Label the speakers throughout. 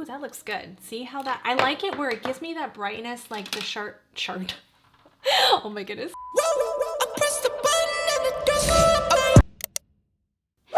Speaker 1: Ooh, that looks good. See how that, I like it where it gives me that brightness like the chart. Oh my goodness.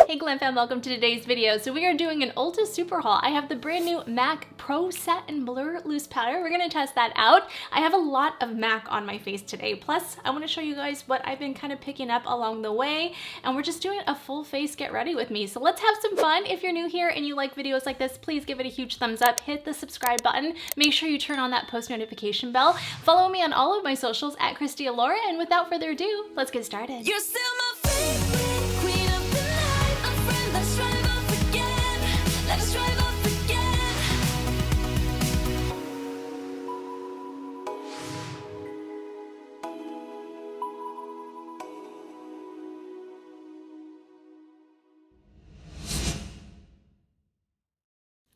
Speaker 1: Hey Glam fam, welcome to today's video. So we are doing an Ulta super haul. I have the brand new MAC Pro Set and Blur Loose Powder. We're gonna test that out. I have a lot of MAC on my face today. Plus, I wanna show you guys what I've been kind of picking up along the way. And we're just doing a full face get ready with me. So let's have some fun. If you're new here and you like videos like this, please give it a huge thumbs up. Hit the subscribe button. Make sure you turn on that post notification bell. Follow me on all of my socials at Kristi Allure. And without further ado, let's get started.
Speaker 2: You're still my favorite queen of the night. I'm friend, let's drive off again. Let's drive off again.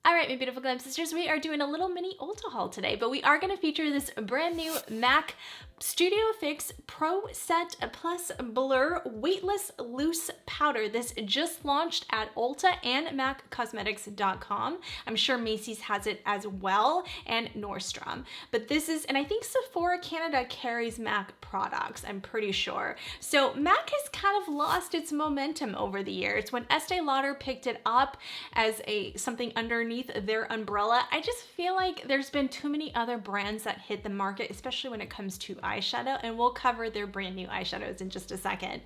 Speaker 1: All right, my beautiful Glam sisters, we are doing a little mini Ulta haul today, but we are going to feature this brand new MAC Studio Fix Pro Set Plus Blur Weightless Loose Powder. This just launched at Ulta and MACcosmetics.com. I'm sure Macy's has it as well, and Nordstrom. But this is, and I think Sephora Canada carries MAC products, I'm pretty sure. So MAC has kind of lost its momentum over the years. When Estee Lauder picked it up as something underneath their umbrella, I just feel like there's been too many other brands that hit the market, especially when it comes to eyeshadow, and we'll cover their brand new eyeshadows in just a second.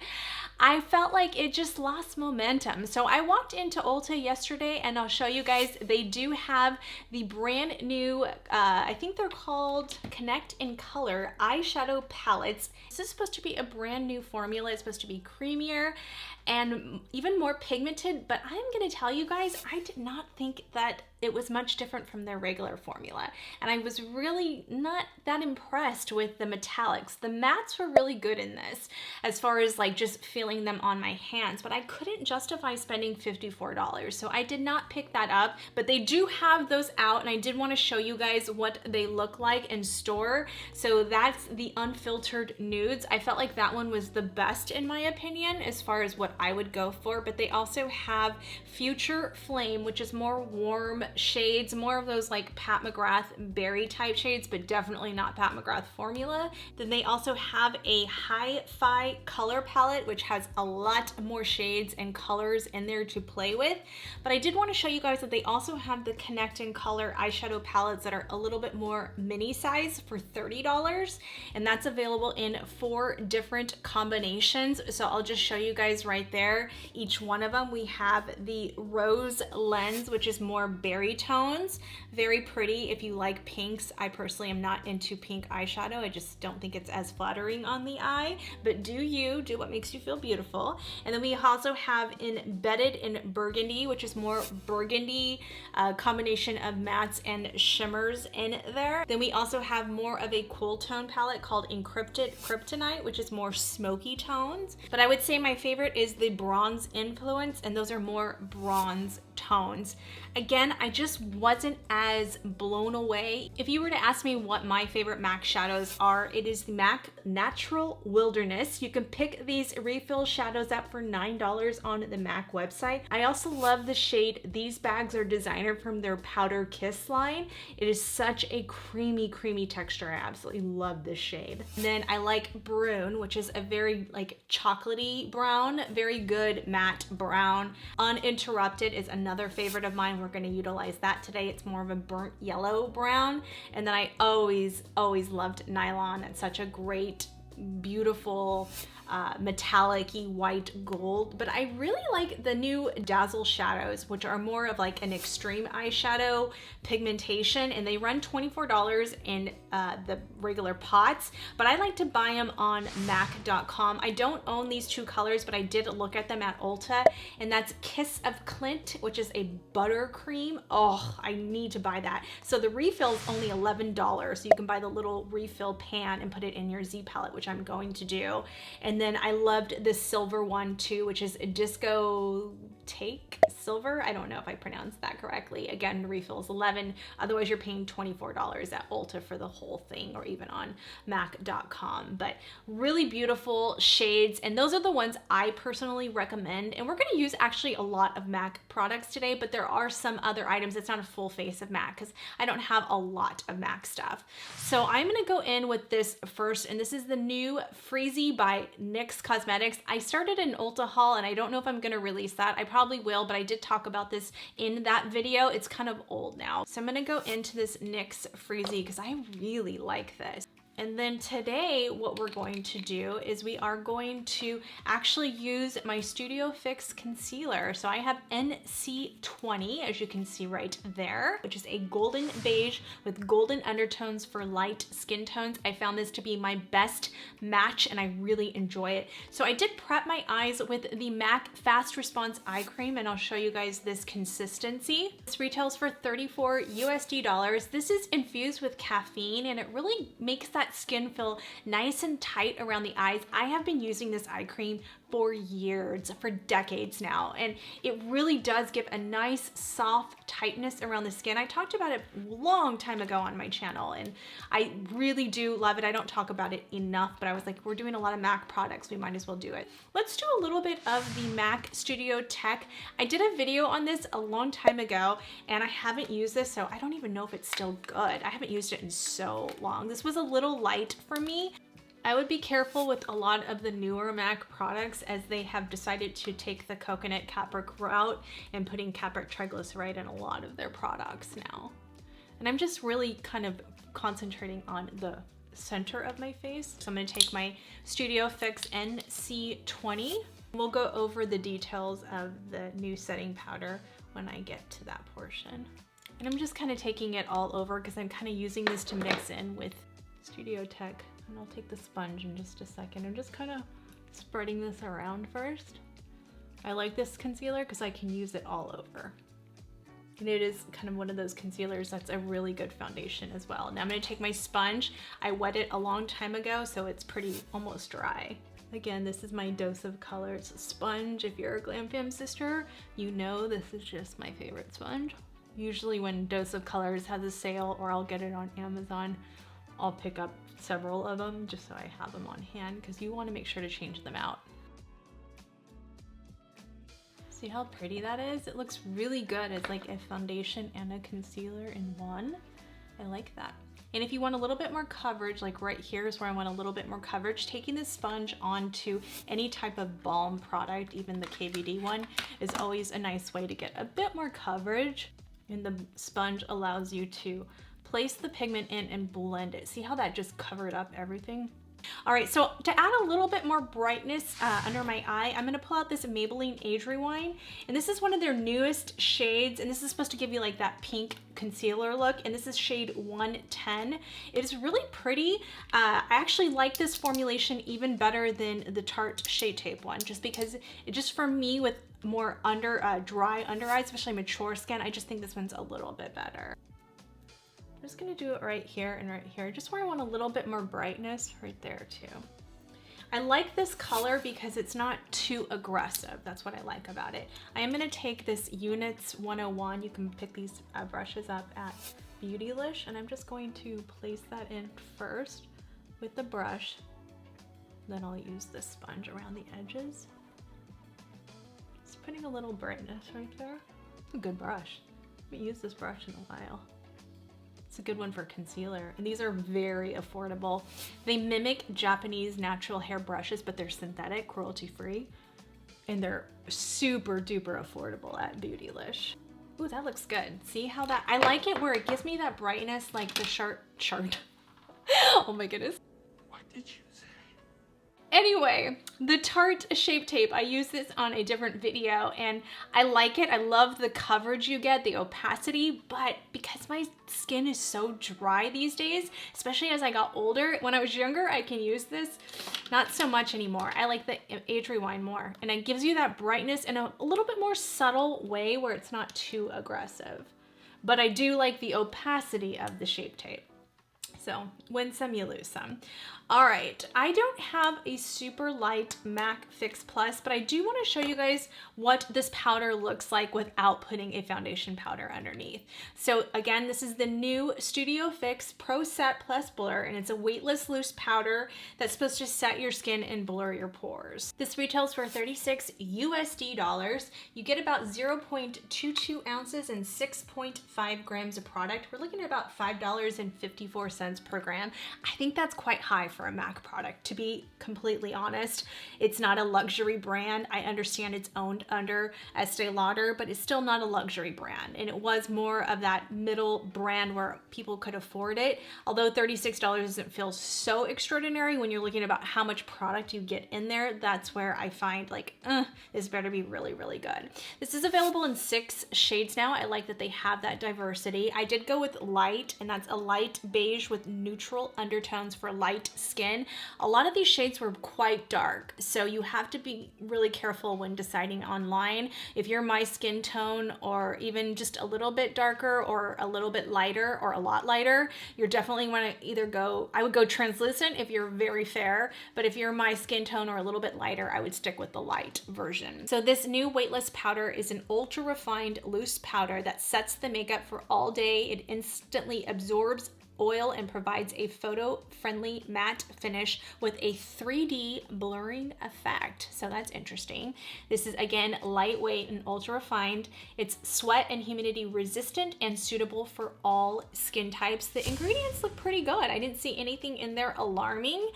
Speaker 1: I felt like it just lost momentum. So I walked into Ulta yesterday and I'll show you guys, they do have the brand new, I think they're called Connect in Color eyeshadow palettes. This is supposed to be a brand new formula. It's supposed to be creamier and even more pigmented, but I'm gonna tell you guys, I did not think that it was much different from their regular formula. And I was really not that impressed with the metallics. The mattes were really good in this, as far as like just feeling them on my hands, but I couldn't justify spending $54. So I did not pick that up, but they do have those out, and I did wanna show you guys what they look like in store. So that's the unfiltered nudes. I felt like that one was the best in my opinion, as far as what I would go for, but they also have Future Flame, which is more warm shades, more of those like Pat McGrath berry type shades, but definitely not Pat McGrath formula. Then they also have a Hi-Fi color palette, which has a lot more shades and colors in there to play with. But I did want to show you guys that they also have the Connect in Color eyeshadow palettes that are a little bit more mini size for $30, and that's available in 4 different combinations. So I'll just show you guys right there. Each one of them, we have the Rose Lens, which is more berry tones, very pretty if you like pinks. I personally am not into pink eyeshadow. I just don't think it's as flattering on the eye, but do what makes you feel beautiful. And then we also have Embedded in Burgundy, which is more burgundy combination of mattes and shimmers in there. Then we also have more of a cool tone palette called Encrypted Kryptonite, which is more smoky tones. But I would say my favorite is the Bronze Influence, and those are more bronze tones. Again, I just wasn't as blown away. If you were to ask me what my favorite MAC shadows are, it is the MAC Natural Wilderness. You can pick these refill shadows up for $9 on the MAC website. I also love the shade. These bags are designer from their Powder Kiss line. It is such a creamy texture. I absolutely love this shade. And then I like Brune, which is a very like chocolatey brown, very good matte brown. Uninterrupted is another favorite of mine. We're going to utilize that today. It's more of a burnt yellow brown. And then I always loved Nylon. It's such a great, beautiful metallic-y white gold. But I really like the new Dazzle shadows, which are more of like an extreme eyeshadow pigmentation, and they run $24 in the regular pots, but I like to buy them on MAC.com. I don't own these 2 colors, but I did look at them at Ulta, and that's Kiss of Clint, which is a buttercream. Oh, I need to buy that. So the refill is only $11, so you can buy the little refill pan and put it in your Z palette, which I'm going to do. And then I loved this silver one too, which is a Disco Take Silver. I don't know if I pronounced that correctly. Again, refills $11. Otherwise, you're paying $24 at Ulta for the whole thing, or even on MAC.com. But really beautiful shades, and those are the ones I personally recommend. And we're going to use actually a lot of MAC products today, but there are some other items. It's not a full face of MAC because I don't have a lot of MAC stuff. So I'm going to go in with this first, and this is the new Freezy by NYX Cosmetics. I started an Ulta haul, and I don't know if I'm going to release that. I probably will, but I did talk about this in that video. It's kind of old now. So I'm gonna go into this NYX Freezy because I really like this. And then today, what we're going to do is we are going to actually use my Studio Fix concealer. So I have NC20, as you can see right there, which is a golden beige with golden undertones for light skin tones. I found this to be my best match, and I really enjoy it. So I did prep my eyes with the MAC Fast Response Eye Cream, and I'll show you guys this consistency. This retails for $34 USD. This is infused with caffeine, and it really makes that skin feel nice and tight around the eyes. I have been using this eye cream for years, for decades now, and it really does give a nice soft tightness around the skin. I talked about it a long time ago on my channel, and I really do love it. I don't talk about it enough, but I was like, we're doing a lot of MAC products, we might as well do it. Let's do a little bit of the MAC Studio Tech. I did a video on this a long time ago, and I haven't used this, so I don't even know if it's still good. I haven't used it in so long. This was a little light for me. I would be careful with a lot of the newer MAC products, as they have decided to take the coconut capric route and putting capric triglyceride in a lot of their products now. And I'm just really kind of concentrating on the center of my face. So I'm gonna take my Studio Fix NC20. We'll go over the details of the new setting powder when I get to that portion. And I'm just kind of taking it all over because I'm kind of using this to mix in with Studio Tech. And I'll take the sponge in just a second. I'm just kind of spreading this around first. I like this concealer because I can use it all over. And it is kind of one of those concealers that's a really good foundation as well. Now I'm going to take my sponge. I wet it a long time ago, so it's pretty almost dry. Again, this is my Dose of Colors sponge. If you're a Glam Fam sister, you know this is just my favorite sponge. Usually when Dose of Colors has a sale, or I'll get it on Amazon, I'll pick up several of them just so I have them on hand, because you want to make sure to change them out. See how pretty that is? It looks really good. It's like a foundation and a concealer in one. I like that. And if you want a little bit more coverage, like right here is where I want a little bit more coverage, taking this sponge onto any type of balm product, even the KVD one, is always a nice way to get a bit more coverage. And the sponge allows you to place the pigment in and blend it. See how that just covered up everything? All right, so to add a little bit more brightness under my eye, I'm gonna pull out this Maybelline Age Rewind, and this is one of their newest shades, and this is supposed to give you like that pink concealer look, and this is shade 110. It is really pretty. I actually like this formulation even better than the Tarte Shade Tape one, just because it just, for me, with more dry under eyes, especially mature skin, I just think this one's a little bit better. I'm just gonna do it right here and right here, just where I want a little bit more brightness, right there too. I like this color because it's not too aggressive. That's what I like about it. I am gonna take this Units 101. You can pick these brushes up at Beautylish, and I'm just going to place that in first with the brush. Then I'll use this sponge around the edges. Just putting a little brightness right there. It's a good brush. I haven't used this brush in a while. It's a good one for concealer, and these are very affordable. They mimic Japanese natural hair brushes, but they're synthetic, cruelty-free, and they're super duper affordable at Beautylish. Ooh, that looks good. See how that, I like it where it gives me that brightness like the chart. Oh my goodness.
Speaker 3: What did you say?
Speaker 1: Anyway, the Tarte Shape Tape, I use this on a different video, and I like it. I love the coverage you get, the opacity, but because my skin is so dry these days, especially as I got older, when I was younger, I can use this, not so much anymore. I like the Age Rewind more, and it gives you that brightness in a little bit more subtle way where it's not too aggressive. But I do like the opacity of the Shape Tape. So win some, you lose some. All right, I don't have a super light MAC Fix Plus, but I do want to show you guys what this powder looks like without putting a foundation powder underneath. So again, this is the new Studio Fix Pro Set Plus Blur, and it's a weightless loose powder that's supposed to set your skin and blur your pores. This retails for $36 USD. You get about 0.22 ounces and 6.5 grams of product. We're looking at about $5.54 per gram. I think that's quite high for a MAC product, to be completely honest. It's not a luxury brand. I understand it's owned under Estee Lauder, but it's still not a luxury brand. And it was more of that middle brand where people could afford it. Although $36 doesn't feel so extraordinary when you're looking about how much product you get in there, that's where I find like, this better be really, really good. This is available in 6 shades now. I like that they have that diversity. I did go with light, and that's a light beige with neutral undertones for light skin. A lot of these shades were quite dark, so you have to be really careful when deciding online. If you're my skin tone, or even just a little bit darker or a little bit lighter or a lot lighter, you're definitely want to either go, I would go translucent if you're very fair, but if you're my skin tone or a little bit lighter, I would stick with the light version. So this new weightless powder is an ultra refined loose powder that sets the makeup for all day. It instantly absorbs oil and provides a photo-friendly matte finish with a 3D blurring effect. So that's interesting. This is again lightweight and ultra refined. It's sweat and humidity resistant and suitable for all skin types. The ingredients look pretty good. I didn't see anything in there alarming.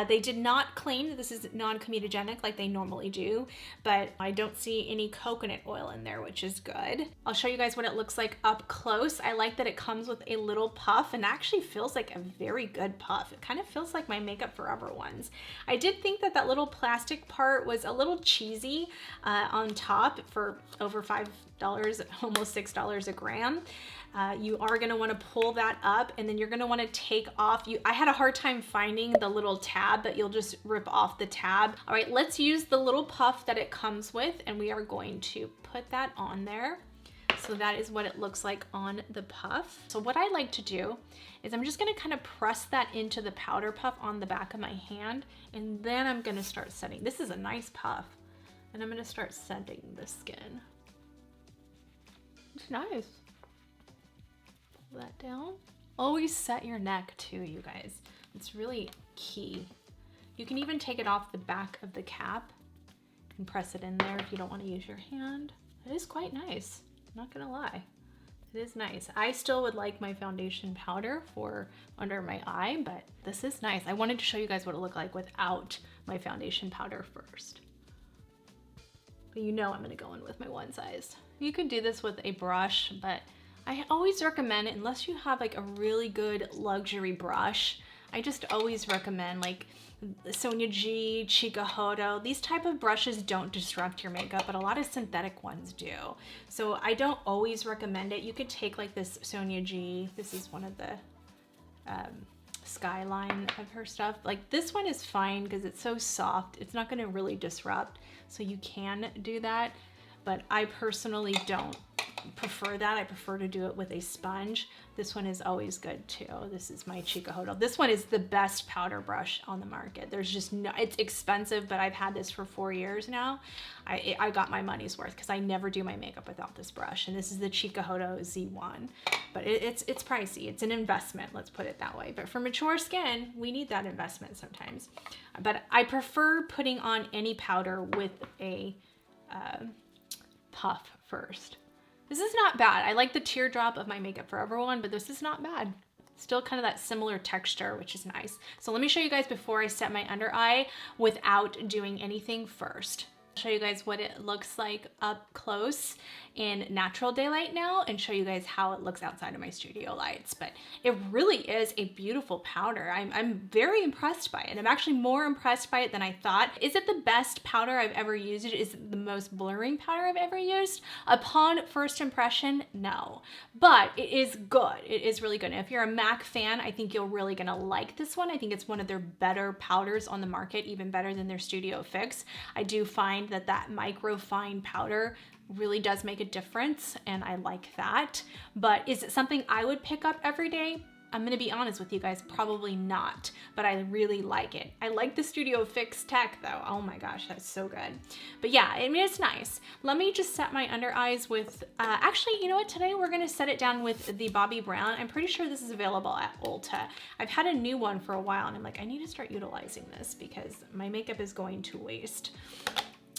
Speaker 1: They did not claim that this is non-comedogenic like they normally do, but I don't see any coconut oil in there, which is good. I'll show you guys what it looks like up close. I like that it comes with a little puff, and actually feels like a very good puff. It kind of feels like my Makeup Forever ones. I did think that that little plastic part was a little cheesy on top for over $5, almost $6 a gram. You are going to want to pull that up, and then you're going to want to take off. I had a hard time finding the little tab, but you'll just rip off the tab. All right, let's use the little puff that it comes with, and we are going to put that on there. So that is what it looks like on the puff. So what I like to do is I'm just going to kind of press that into the powder puff on the back of my hand, and then I'm going to start setting. This is a nice puff, and I'm going to start setting the skin. It's nice. That down. Always set your neck too, you guys. It's really key. You can even take it off the back of the cap and press it in there if you don't want to use your hand. It is quite nice, I'm not gonna lie. It is nice. I still would like my foundation powder for under my eye, but this is nice. I wanted to show you guys what it looked like without my foundation powder first. But you know I'm gonna go in with my one size. You could do this with a brush, but I always recommend, unless you have like a really good luxury brush, I just always recommend like Sonia G, Chikuhodo. These type of brushes don't disrupt your makeup, but a lot of synthetic ones do. So I don't always recommend it. You could take like this Sonia G. This is one of the Skyline of her stuff. Like this one is fine because it's so soft. It's not going to really disrupt. So you can do that. But I personally don't prefer that. I prefer to do it with a sponge. This one is always good too. This is my Chikuhodo. This one is the best powder brush on the market. There's just no, it's expensive, but I've had this for 4 years now. I got my money's worth because I never do my makeup without this brush. And this is the Chikuhodo Z1. But it's pricey. It's an investment, let's put it that way. But for mature skin, we need that investment sometimes. But I prefer putting on any powder with a puff first. This is not bad. I like the teardrop of my Makeup Forever one, but this is not bad. Still kind of that similar texture, which is nice. So let me show you guys before I set my under eye without doing anything first. I'll show you guys what it looks like up close in natural daylight now and show you guys how it looks outside of my studio lights. But it really is a beautiful powder. I'm very impressed by it. I'm actually more impressed by it than I thought. Is it the best powder I've ever used? Is it the most blurring powder I've ever used? Upon first impression, no. But it is good. It is really good. And if you're a MAC fan, I think you're really gonna like this one. I think it's one of their better powders on the market, even better than their Studio Fix. I do find that micro fine powder really does make a difference, and I like that. But is it something I would pick up every day? I'm gonna be honest with you guys, probably not, but I really like it. I like the Studio Fix tech though. Oh my gosh, that's so good. But yeah, I mean, it's nice. Let me just set my under eyes with, actually, you know what? Today we're gonna set it down with the Bobbi Brown. I'm pretty sure this is available at Ulta. I've had a new one for a while and I'm like, I need to start utilizing this because my makeup is going to waste.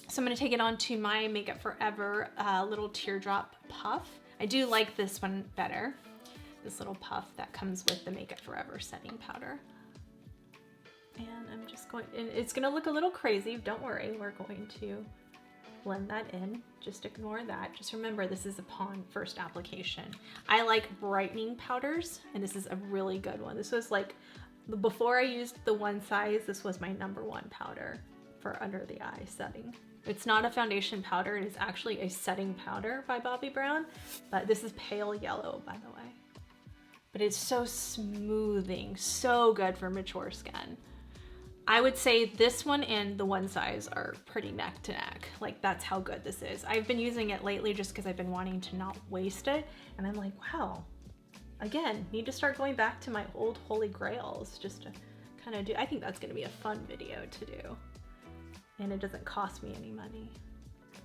Speaker 1: So I'm gonna take it on to my Makeup Forever little teardrop puff. I do like this one better. This little puff that comes with the Makeup Forever setting powder. And I'm just going, and it's gonna look a little crazy, don't worry, we're going to blend that in. Just ignore that. Just remember, this is upon first application. I like brightening powders, and this is a really good one. This was like, before I used the one size, this was my #1 powder for under the eye setting. It's not a foundation powder, it is actually a setting powder by Bobbi Brown, but this is pale yellow, by the way. But it's so smoothing, so good for mature skin. I would say this one and the one size are pretty neck to neck. Like, that's how good this is. I've been using it lately just because I've been wanting to not waste it. And I'm like, wow, again, need to start going back to my old holy grails just to kind of do, I think that's gonna be a fun video to do. And it doesn't cost me any money.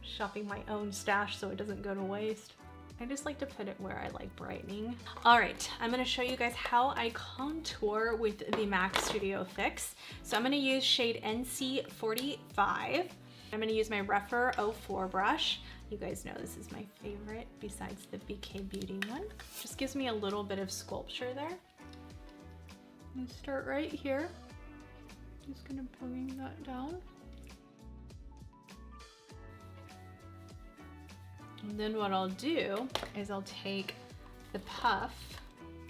Speaker 1: Shopping my own stash so it doesn't go to waste. I just like to put it where I like brightening. All right, I'm gonna show you guys how I contour with the MAC Studio Fix. So I'm gonna use shade NC45. I'm gonna use my Rephr 04 brush. You guys know this is my favorite besides the BK Beauty one. Just gives me a little bit of sculpture there. I'm gonna start right here. Just gonna bring that down. And then what I'll do is I'll take the puff.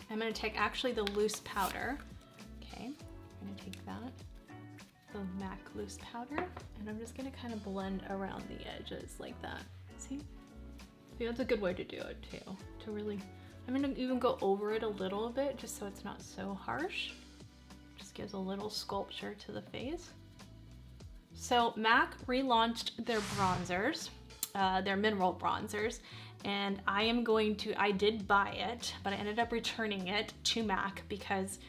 Speaker 1: I'm gonna take actually the loose powder. Okay, I'm gonna take that, the MAC loose powder, and I'm just gonna kind of blend around the edges like that. See? See, that's a good way to do it too. To really, I'm gonna even go over it a little bit just so it's not so harsh. Just gives a little sculpture to the face. So MAC relaunched their bronzers. Their mineral bronzers, and I did buy it, but I ended up returning it to MAC because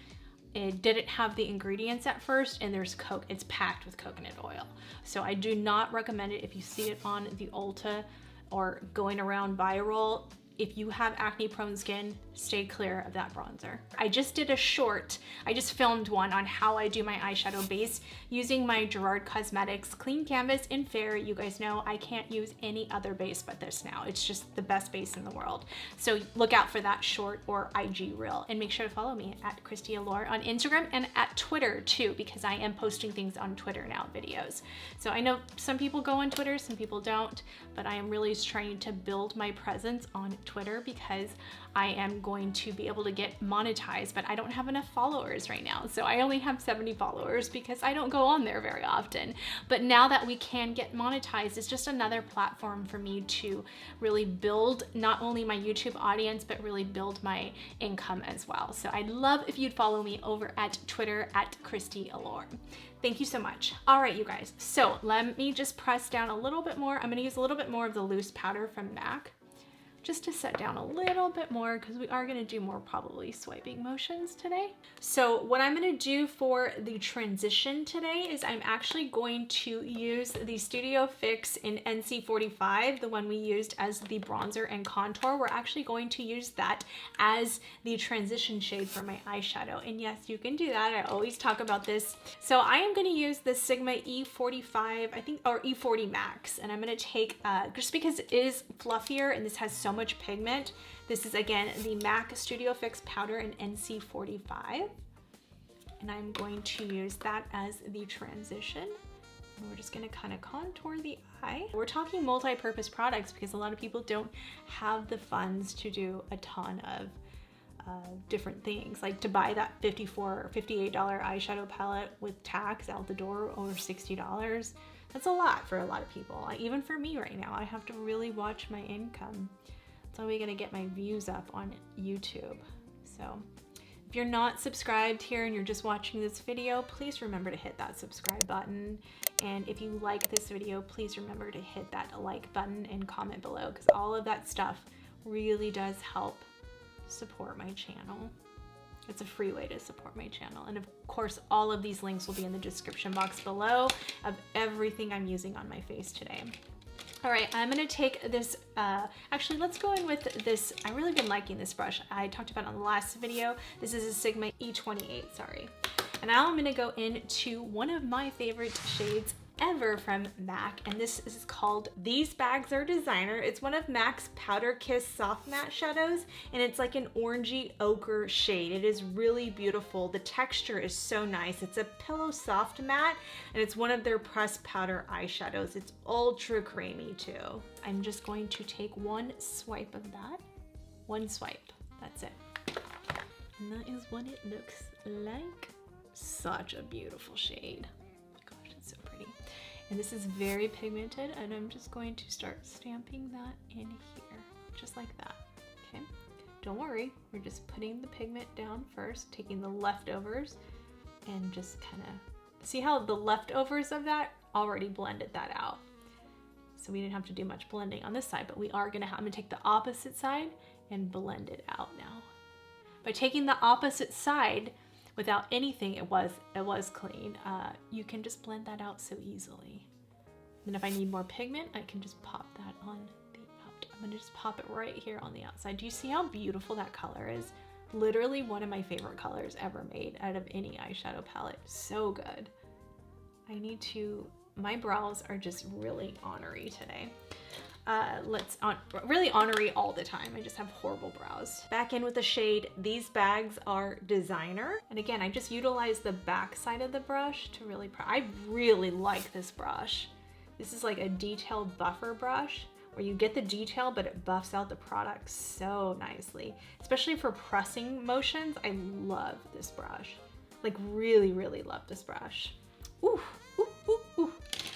Speaker 1: it didn't have the ingredients at first, and it's packed with coconut oil. So I do not recommend it if you see it on the Ulta or going around viral. If you have acne prone skin, stay clear of that bronzer. I just did a short, I just filmed one on how I do my eyeshadow base using my Gerard Cosmetics Clean Canvas in Fair. You guys know I can't use any other base but this now. It's just the best base in the world. So look out for that short or IG reel, and make sure to follow me at Kristi Allure on Instagram and at Twitter too, because I am posting things on Twitter now, videos. So I know some people go on Twitter, some people don't, but I am really trying to build my presence on Twitter because I am going to be able to get monetized, but I don't have enough followers right now. So I only have 70 followers because I don't go on there very often. But now that we can get monetized, it's just another platform for me to really build not only my YouTube audience, but really build my income as well. So I'd love if you'd follow me over at Twitter at Kristi Allure. Thank you so much. All right, you guys. So let me just press down a little bit more. I'm gonna use a little bit more of the loose powder from MAC, just to set down a little bit more because we are going to do more probably swiping motions today. So what I'm going to do for the transition today is I'm actually going to use the Studio Fix in NC45, the one we used as the bronzer and contour. We're actually going to use that as the transition shade for my eyeshadow. And yes, you can do that. I always talk about this. So I am going to use the Sigma E45, I think, or E40 Max. And I'm going to take, just because it is fluffier and this has so much pigment. This is again the MAC Studio Fix powder in NC45, and I'm going to use that as the transition. And we're just going to kind of contour the eye. We're talking multi-purpose products because a lot of people don't have the funds to do a ton of different things, like to buy that $54 or $58 eyeshadow palette with tax out the door over $60. That's a lot for a lot of people. Even for me right now, I have to really watch my income. That's how we're gonna get my views up on YouTube. So if you're not subscribed here and you're just watching this video, please remember to hit that subscribe button. And if you like this video, please remember to hit that like button and comment below, because all of that stuff really does help support my channel. It's a free way to support my channel. And of course, all of these links will be in the description box below of everything I'm using on my face today. All right, I'm gonna take this, actually let's go in with this. I've really been liking this brush. I talked about it on the last video. This is a Sigma E28, sorry. And now I'm gonna go into one of my favorite shades ever from MAC, and this is called These Bags Are Designer. It's one of MAC's Powder Kiss Soft Matte Shadows, and it's like an orangey ochre shade. It is really beautiful. The texture is so nice. It's a pillow soft matte, and it's one of their pressed powder eyeshadows. It's ultra creamy too. I'm just going to take one swipe of that. One swipe, that's it. And that is what it looks like. Such a beautiful shade. Gosh, it's so pretty. And this is very pigmented, and I'm just going to start stamping that in here, just like that, okay? Don't worry, we're just putting the pigment down first, taking the leftovers, and just kind of, see how the leftovers of that already blended that out. So we didn't have to do much blending on this side, but we are I'm gonna take the opposite side and blend it out now. By taking the opposite side, without anything, it was clean. You can just blend that out so easily. And if I need more pigment, I can just pop that on the out. I'm gonna just pop it right here on the outside. Do you see how beautiful that color is? Literally one of my favorite colors ever made out of any eyeshadow palette. So good. My brows are just really ornery today. Really ornery all the time. I just have horrible brows. Back in with the shade These Bags Are Designer. And again, I just utilize the back side of the brush to really, I really like this brush. This is like a detailed buffer brush where you get the detail, but it buffs out the product so nicely. Especially for pressing motions, I love this brush. Like really, really love this brush. Ooh, ooh, ooh, ooh.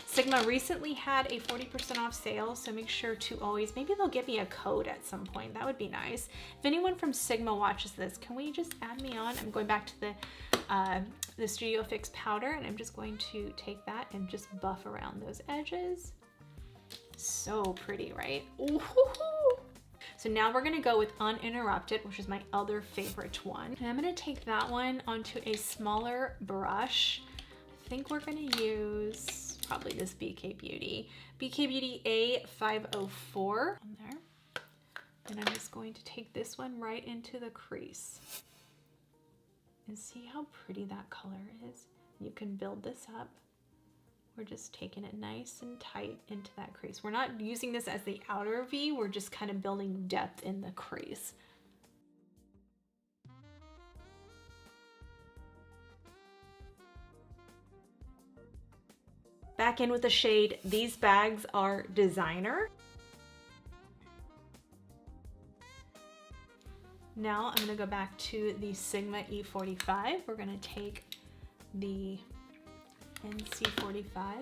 Speaker 1: Sigma recently had a 40% off sale, so make sure to always, maybe they'll give me a code at some point. That would be nice. If anyone from Sigma watches this, can we just add me on? I'm going back to the Studio Fix powder, and I'm just going to take that and just buff around those edges. So pretty, right? Ooh. So now we're gonna go with Uninterrupted, which is my other favorite one. And I'm gonna take that one onto a smaller brush. I think we're gonna use probably this BK Beauty A504 on there. And I'm just going to take this one right into the crease. And see how pretty that color is? You can build this up. We're just taking it nice and tight into that crease. We're not using this as the outer V, we're just kind of building depth in the crease. Back in with the shade These Bags Are Designer. Now I'm gonna go back to the Sigma E45. We're gonna take the NC45. We're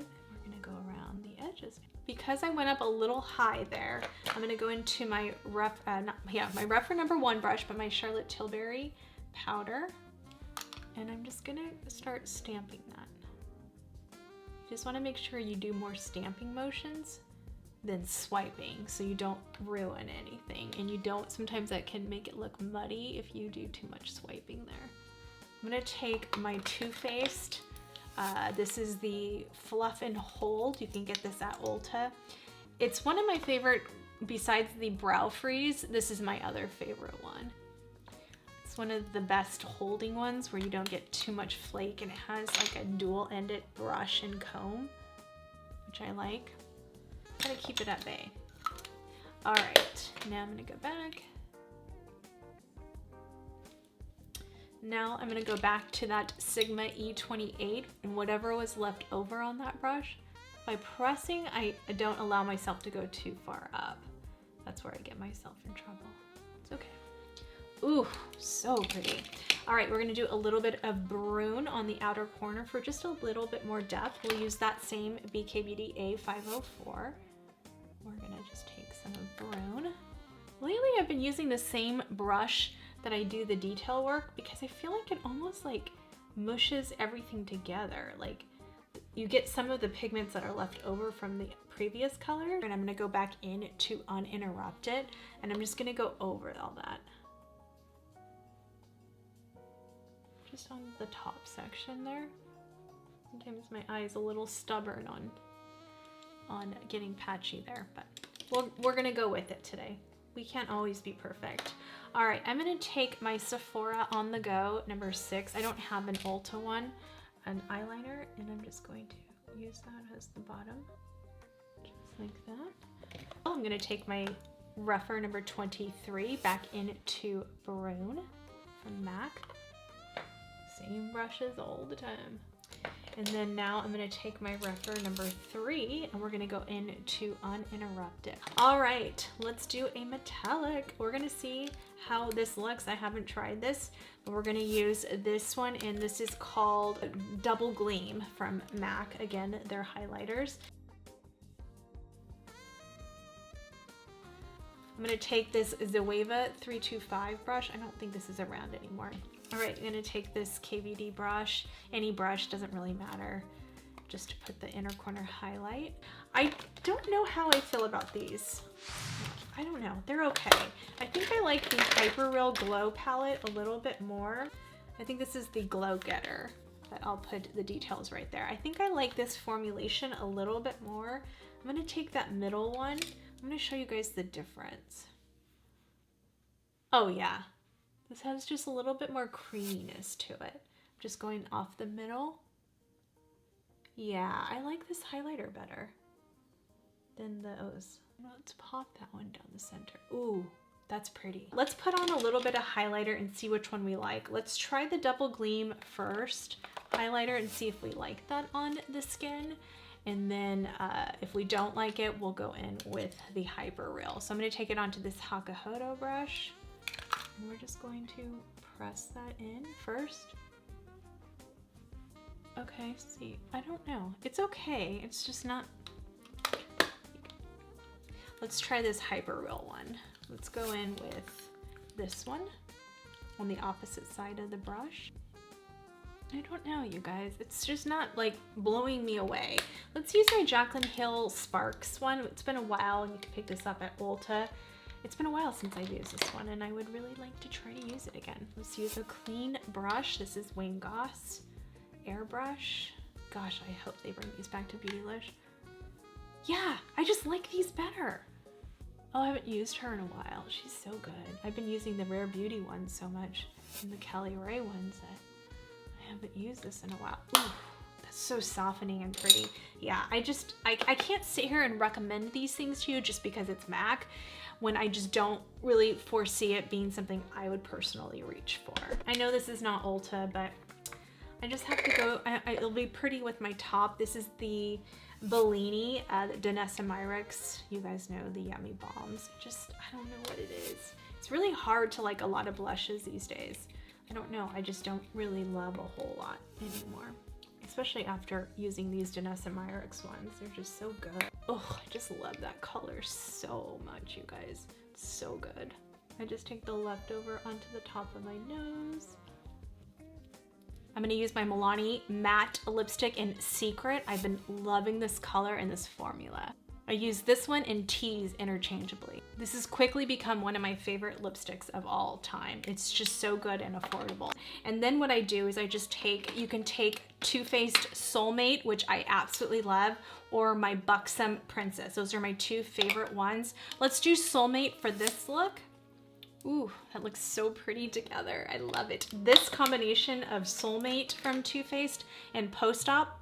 Speaker 1: gonna go around the edges. Because I went up a little high there, I'm gonna go into my my Rephr #1 brush, but my Charlotte Tilbury powder. And I'm just gonna start stamping that. Just want to make sure you do more stamping motions than swiping so you don't ruin anything, and you don't, sometimes that can make it look muddy if you do too much swiping there. I'm going to take my Too Faced, this is the Fluff and Hold. You can get this at Ulta. It's one of my favorite, besides the Brow Freeze, this is my other favorite one. It's one of the best holding ones where you don't get too much flake, and it has like a dual-ended brush and comb, which I like. Gotta keep it at bay. All right, now I'm gonna go back. Now I'm gonna go back to that Sigma E28 and whatever was left over on that brush. By pressing, I don't allow myself to go too far up. That's where I get myself in trouble. It's okay. Ooh, so pretty. All right, we're gonna do a little bit of Brune on the outer corner for just a little bit more depth. We'll use that same BK Beauty A504. We're gonna just take some of Brune. Lately, I've been using the same brush that I do the detail work because I feel like it almost like mushes everything together. Like you get some of the pigments that are left over from the previous color, and I'm gonna go back in to Uninterrupted, and I'm just gonna go over all that. just on the top section there. Sometimes my eye is a little stubborn on getting patchy there, but we're gonna go with it today. We can't always be perfect. All right, I'm gonna take my Sephora On The Go number 6. I don't have an Ulta one, an eyeliner, and I'm just going to use that as the bottom, just like that. Oh, I'm gonna take my rougher number 23 back into Maroon from MAC. Same brushes all the time. And then now I'm gonna take my rougher number 3 and we're gonna go into Uninterrupted. All right, let's do a metallic. We're gonna see how this looks. I haven't tried this, but we're gonna use this one, and this is called Double Gleam from MAC. Again, they're highlighters. I'm gonna take this Zoeva 325 brush. I don't think this is around anymore. All right, I'm gonna take this KVD brush. Any brush, doesn't really matter, just to put the inner corner highlight. I don't know how I feel about these. I don't know, they're okay. I think I like the Hyper Real Glow palette a little bit more. I think this is the Glow Getter, but I'll put the details right there. I think I like this formulation a little bit more. I'm gonna take that middle one. I'm gonna show you guys the difference. Oh yeah, this has just a little bit more creaminess to it. Just going off the middle. Yeah, I like this highlighter better than those. Let's pop that one down the center. Ooh, that's pretty. Let's put on a little bit of highlighter and see which one we like. Let's try the Double Gleam first highlighter and see if we like that on the skin. And then if we don't like it, we'll go in with the Hyper Real. So I'm gonna take it onto this Hakuhodo brush. And we're just going to press that in first. Okay, see, I don't know. It's okay, it's just not. Let's try this Hyper Real one. Let's go in with this one on the opposite side of the brush. I don't know, you guys. It's just not like blowing me away. Let's use my Jaclyn Hill Sparks one. It's been a while, and you can pick this up at Ulta. It's been a while since I've used this one, and I would really like to try to use it again. Let's use a clean brush. This is Wayne Goss Airbrush. Gosh, I hope they bring these back to Beautylish. Yeah, I just like these better. Oh, I haven't used her in a while. She's so good. I've been using the Rare Beauty ones so much, and the Kelly Ray ones that I haven't used this in a while. Ooh, that's so softening and pretty. Yeah, I can't sit here and recommend these things to you just because it's MAC, when I just don't really foresee it being something I would personally reach for. I know this is not Ulta, but I just have to go, it'll be pretty with my top. This is the Bellini, Danessa Myricks. You guys know the Yummy Bombs. Just, I don't know what it is. It's really hard to like a lot of blushes these days. I don't know, I just don't really love a whole lot anymore. Especially after using these Danessa Myricks ones. They're just so good. Oh, I just love that color so much, you guys. It's so good. I just take the leftover onto the top of my nose. I'm gonna use my Milani matte lipstick in Secret. I've been loving this color and this formula. I use this one and Tease interchangeably. This has quickly become one of my favorite lipsticks of all time. It's just so good and affordable. And then what I do is I just take, you can take Too Faced Soulmate, which I absolutely love, or my Buxom Princess. Those are my two favorite ones. Let's do Soulmate for this look. Ooh, that looks so pretty together. I love it. This combination of Soulmate from Too Faced and Post-Op,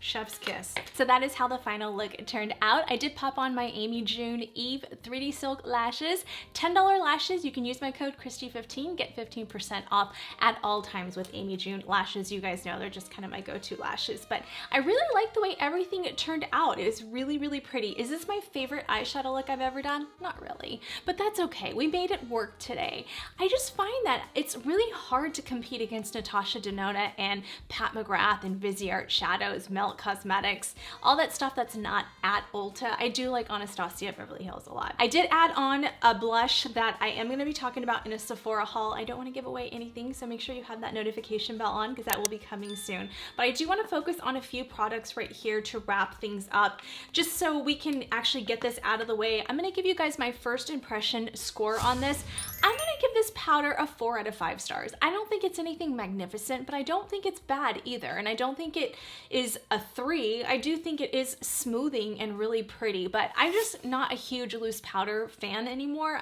Speaker 1: chef's kiss. So that is how the final look turned out. I did pop on my Amy June Eve 3D Silk lashes. $10 lashes. You can use my code Kristi15, get 15% off at all times with Amy June lashes. You guys know they're just kind of my go-to lashes, but I really like the way everything turned out. It was really, really pretty. Is this my favorite eyeshadow look I've ever done? Not really, but that's okay. We made it work today. I just find that it's really hard to compete against Natasha Denona and Pat McGrath and Viseart Shadows, Mel Chanel Cosmetics, all that stuff that's not at Ulta. I do like Anastasia Beverly Hills a lot. I did add on a blush that I am going to be talking about in a Sephora haul. I don't want to give away anything, so make sure you have that notification bell on because that will be coming soon. But I do want to focus on a few products right here to wrap things up, just so we can actually get this out of the way. I'm going to give you guys my first impression score on this. I'm going to give this powder a 4 out of 5 stars. I don't think it's anything magnificent, but I don't think it's bad either. And I don't think it is a 3. I do think it is smoothing and really pretty, but I'm just not a huge loose powder fan anymore.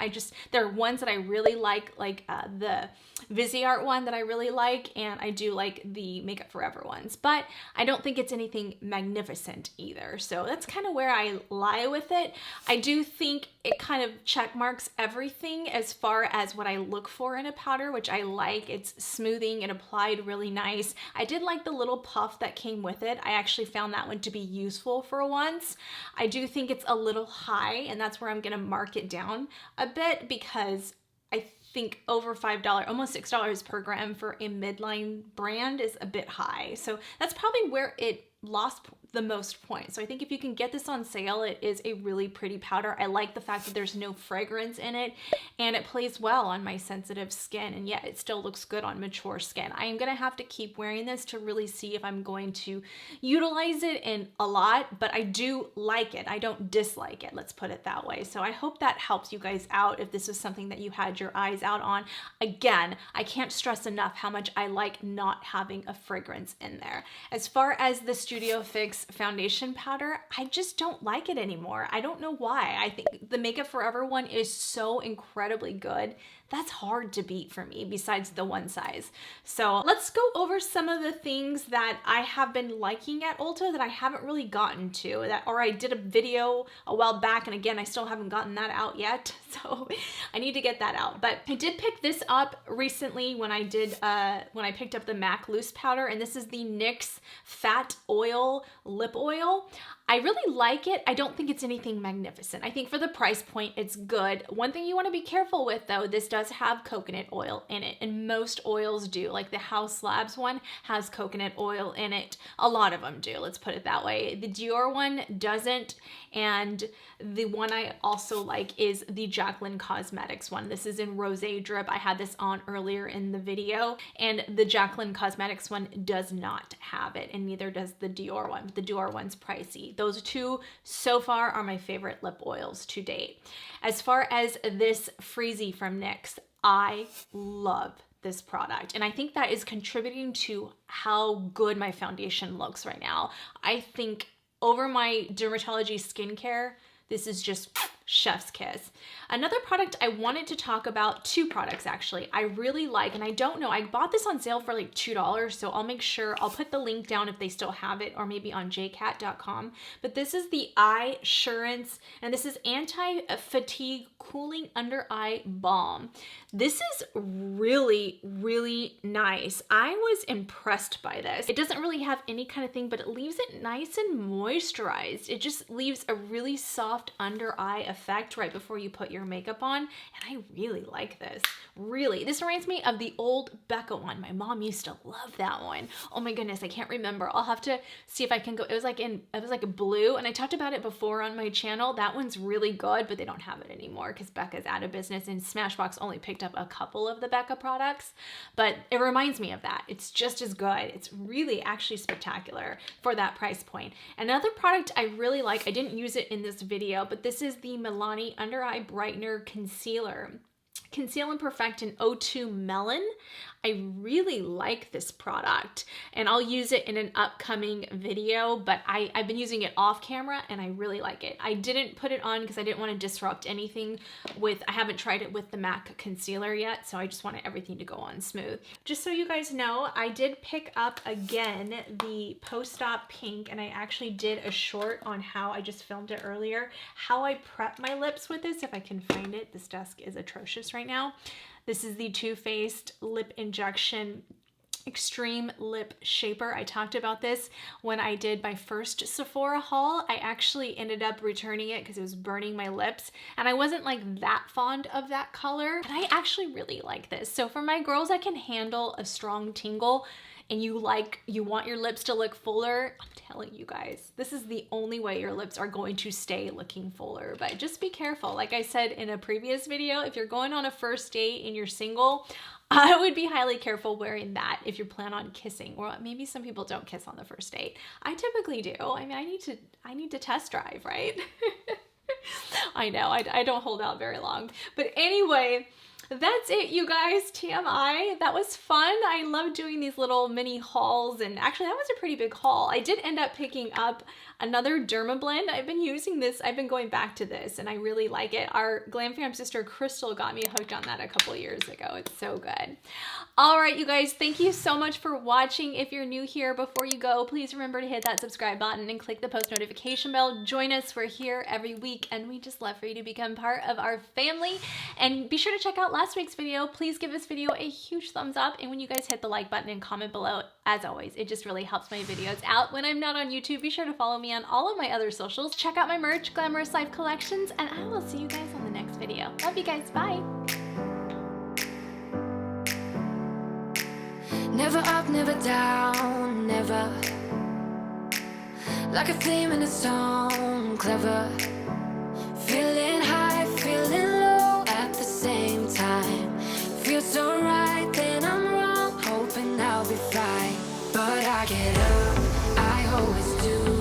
Speaker 1: There are ones that I really like the Viseart one that I really like, and I do like the Makeup Forever ones, but I don't think it's anything magnificent either. So that's kind of where I lie with it. I do think it kind of check marks everything as far as what I look for in a powder, which I like. It's smoothing and applied really nice. I did like the little puff that came with it. I actually found that one to be useful for once. I do think it's a little high, and that's where I'm gonna mark it down a bit, because I think over $5, almost $6 per gram for a midline brand is a bit high. So that's probably where it lost the most points. So I think if you can get this on sale, it is a really pretty powder. I like the fact that there's no fragrance in it, and it plays well on my sensitive skin, and yet it still looks good on mature skin. I am gonna have to keep wearing this to really see if I'm going to utilize it in a lot, but I do like it. I don't dislike it, let's put it that way. So I hope that helps you guys out if this is something that you had your eyes out on. Again, I can't stress enough how much I like not having a fragrance in there. As far as the Studio Fix foundation powder, I just don't like it anymore. I don't know why. I think the Makeup Forever one is so incredibly good. That's hard to beat for me, besides the one size. So let's go over some of the things that I have been liking at Ulta that I haven't really gotten to, or I did a video a while back, and again, I still haven't gotten that out yet. So I need to get that out. But I did pick this up recently when I picked up the MAC loose powder, and this is the NYX Fat Oil Lip Oil. I really like it. I don't think it's anything magnificent. I think for the price point, it's good. One thing you want to be careful with, though, this does have coconut oil in it, and most oils do. Like the House Labs one has coconut oil in it. A lot of them do, let's put it that way. The Dior one doesn't, and the one I also like is the Jaclyn Cosmetics one. This is in Rosé Drip. I had this on earlier in the video, and the Jaclyn Cosmetics one does not have it, and neither does the Dior one. But the Dior one's pricey. Those two so far are my favorite lip oils to date. As far as this Freezy from NYX, I love this product, and I think that is contributing to how good my foundation looks right now. I think over my dermatology skincare, this is just chef's kiss. Another product I wanted to talk about, 2 products actually, I really like, and I don't know, I bought this on sale for like $2, so I'll make sure, I'll put the link down if they still have it, or maybe on jcat.com, but this is the Eyesurance, and this is Anti-Fatigue Cooling Under Eye Balm. This is really, really nice. I was impressed by this. It doesn't really have any kind of thing, but it leaves it nice and moisturized. It just leaves a really soft under eye effect right before you put your makeup on, and I really like this. Really, this reminds me of the old Becca one. My mom used to love that one. Oh my goodness, I can't remember. I'll have to see if I can go. It was like a blue, and I talked about it before on my channel. That one's really good, but they don't have it anymore because Becca's out of business, and Smashbox only picked up a couple of the Becca products, but it reminds me of that. It's just as good. It's really actually spectacular for that price point. Another product I really like, I didn't use it in this video, but this is the Milani Under Eye Brightener Concealer. Conceal and Perfect in O2 Melon. I really like this product, and I'll use it in an upcoming video, but I've been using it off camera and I really like it. I didn't put it on because I didn't want to disrupt anything I haven't tried it with the MAC concealer yet, so I just wanted everything to go on smooth. Just so you guys know, I did pick up again the Post-Op Pink, and I actually did a short on how, I just filmed it earlier, how I prep my lips with this, if I can find it. This desk is atrocious right now. This is the Too Faced Lip Injection Extreme Lip Shaper. I talked about this when I did my first Sephora haul. I actually ended up returning it because it was burning my lips, and I wasn't like that fond of that color, but I actually really like this. So for my girls that can handle a strong tingle and you want your lips to look fuller, I'm telling you guys, this is the only way your lips are going to stay looking fuller. But just be careful. Like I said in a previous video, if you're going on a first date and you're single, I would be highly careful wearing that if you plan on kissing, or maybe some people don't kiss on the first date. I typically do. I mean, I need to test drive, right? I know, I don't hold out very long. But anyway, that's it, you guys. TMI. That was fun. I love doing these little mini hauls, and actually that was a pretty big haul. I did end up picking up another Derma blend. I've been using this. I've been going back to this, and I really like it. Our Glam Fam sister Crystal got me hooked on that a couple years ago. It's so good. All right, you guys, thank you so much for watching. If you're new here, before you go, please remember to hit that subscribe button and click the post notification bell. Join us. We're here every week, and we just love for you to become part of our family. And be sure to check out last week's video. Please give this video a huge thumbs up, and when you guys hit the like button and comment below, as always, it just really helps my videos out. When I'm not on YouTube, be sure to follow me on all of my other socials. Check out my merch, Glamorous Life Collections, and I will see you guys on the next video. Love you guys. Bye.
Speaker 2: Never up, never down, never. Like a theme in a song, clever. Feeling high, feeling low at the same time. Feels so right, then I'm wrong, hoping I'll be fine. But I get up, I always do.